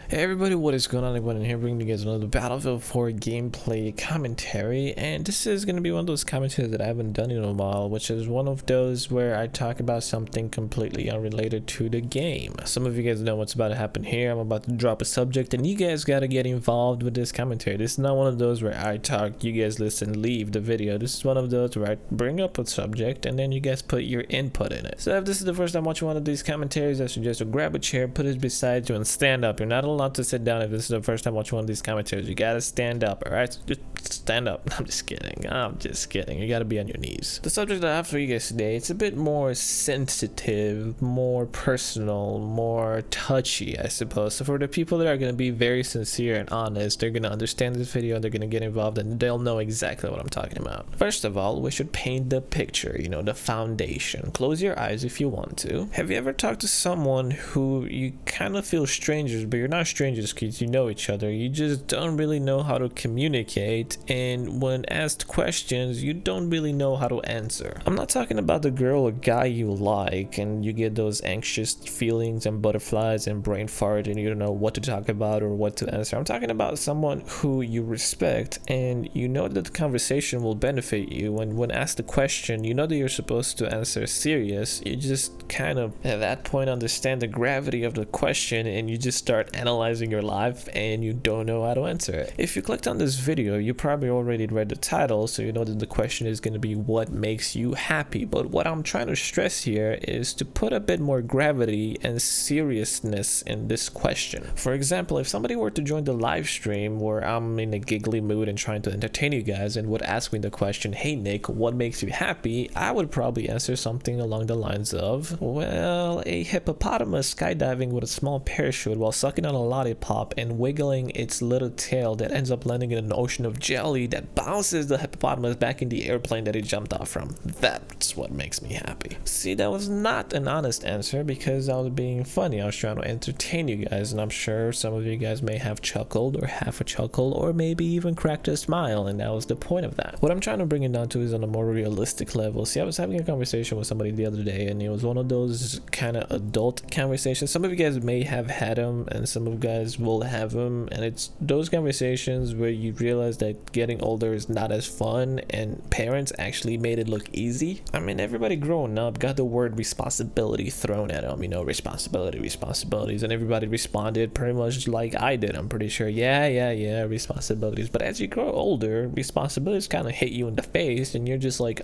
Hey everybody, what is going on? Everyone in here bringing you guys another Battlefield 4 gameplay commentary, and this is going to be one of those commentaries that I haven't done in a while, which is one of those where I talk about something completely unrelated to the game. Some of you guys know what's about to happen here. I'm about to drop a subject and you guys got to get involved with this commentary. This is not one of those where I talk, you guys listen, leave the video. This is one of those where I bring up a subject and then you guys put your input in it. So if this is the first time watching one of these commentaries, I suggest you grab a chair, put it beside you and stand up. You're not allowed to sit down if this is the first time watching one of these commentaries. You gotta stand up, alright? Just stand up. I'm just kidding. You gotta be on your knees. The subject I have for you guys today, it's a bit more sensitive, more personal, more touchy, I suppose. So for the people that are gonna be very sincere and honest, they're gonna understand this video, they're gonna get involved, and they'll know exactly what I'm talking about. First of all, we should paint the picture, you know, the foundation. Close your eyes if you want to. Have you ever talked to someone who you kind of feel strangers, but you're not strangers because you know each other, you just don't really know how to communicate, and when asked questions you don't really know how to answer? I'm not talking about the girl or guy you like and you get those anxious feelings and butterflies and brain fart and you don't know what to talk about or what to answer. I'm talking about someone who you respect and you know that the conversation will benefit you, and when asked a question you know that you're supposed to answer serious, you just kind of at that point understand the gravity of the question and you just start analyzing your life and you don't know how to answer it. If you clicked on this video, you probably already read the title, so you know that the question is going to be what makes you happy. But what I'm trying to stress here is to put a bit more gravity and seriousness in this question. For example, if somebody were to join the live stream where I'm in a giggly mood and trying to entertain you guys and would ask me the question, hey Nick, what makes you happy? I would probably answer something along the lines of, well, a hippopotamus skydiving with a small parachute while sucking on a lollipop and wiggling its little tail that ends up landing in an ocean of jelly that bounces the hippopotamus back in the airplane that it jumped off from. That's what makes me happy. See, that was not an honest answer because I was being funny. I was trying to entertain you guys, and I'm sure some of you guys may have chuckled or half a chuckle or maybe even cracked a smile, and that was the point of that. What I'm trying to bring it down to is on a more realistic level. See, I was having a conversation with somebody the other day and it was one of those kind of adult conversations. Some of you guys may have had them and some of you guys will have them, and it's those conversations where you realize that getting older is not as fun and parents actually made it look easy. I mean, everybody growing up got the word responsibility thrown at them, you know, responsibilities, and everybody responded pretty much like I did. I'm pretty sure, yeah, responsibilities. But as you grow older, responsibilities kind of hit you in the face and you're just like,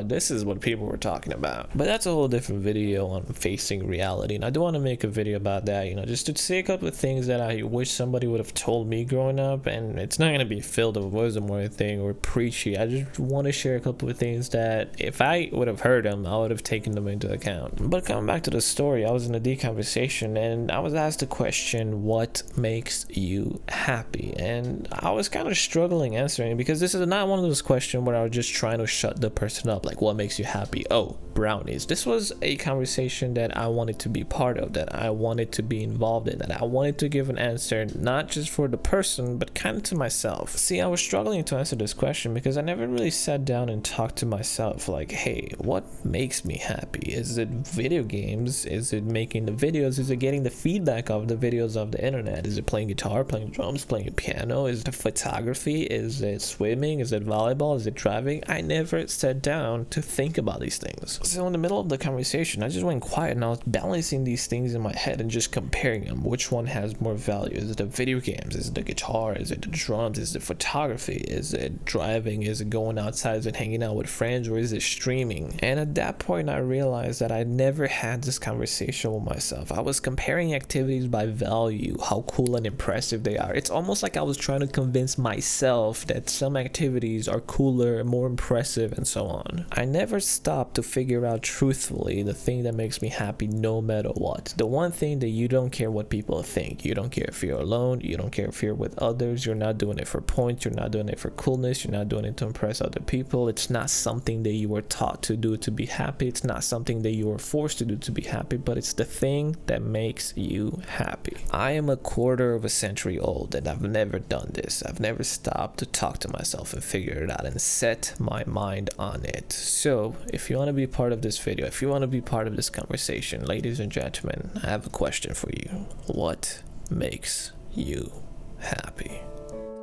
this is what people were talking about. But that's a whole different video on facing reality, and I do want to make a video about that, you know, just to say a couple of things that I wish somebody would have told me growing up. And it's not going to be filled with wisdom or anything or preachy. I just want to share a couple of things that if I would have heard them, I would have taken them into account. But coming back to the story, I was in a D conversation and I was asked the question, what makes you happy? And I was kind of struggling answering because this is not one of those questions where I was just trying to shut the person up, like what makes you happy? Oh, brownies. This was a conversation that I wanted to be part of, that I wanted to be involved in, that I wanted to give an answer, not just for the person, but kind of to myself. See, I was struggling to answer this question because I never really sat down and talked to myself like, hey, what makes me happy? Is it video games? Is it making the videos? Is it getting the feedback of the videos of the internet? Is it playing guitar, playing drums, playing piano? Is it photography? Is it swimming? Is it volleyball? Is it driving? I never sat down to think about these things. So in the middle of the conversation, I just went quiet and I was balancing these things in my head and just comparing them. Which one has more value? Is it the video games? Is it the guitar? Is it the drums? Is it photography? Is it driving? Is it going outside? Is it hanging out with friends? Or is it streaming? And at that point I realized that I never had this conversation with myself. I was comparing activities by value, how cool and impressive they are. It's almost like I was trying to convince myself that some activities are cooler, more impressive, and so on. I never stopped to figure out truthfully the thing that makes me happy no matter what. The one thing that you don't care what people think. You don't care if you're alone, you don't care if you're with others, you're not doing it for points, you're not doing it for coolness, you're not doing it to impress other people. It's not something that you were taught to do to be happy, it's not something that you were forced to do to be happy, but it's the thing that makes you happy. I am a quarter of a century old and I've never done this. I've never stopped to talk to myself and figure it out and set my mind on it. So if you want to be part of this video, if you want to be part of this conversation, ladies and gentlemen, I have a question for you. What makes you happy.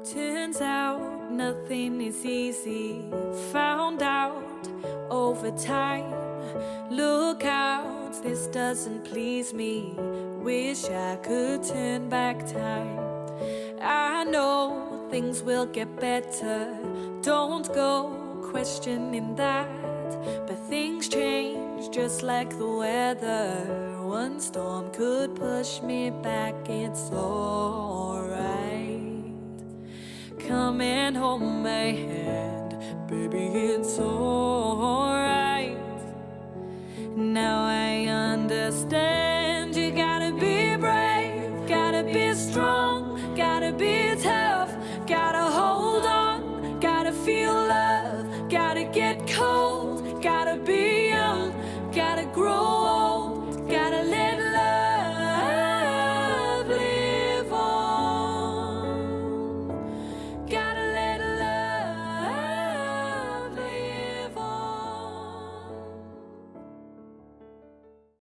Turns out nothing is easy. Found out over time. Look out, this doesn't please me. Wish I could turn back time. I know things will get better. Don't go questioning that. But things change just like the weather. One storm could push me back, it's alright. Come and hold my hand, baby, it's alright. Now I understand, you gotta be brave, gotta be strong, gotta be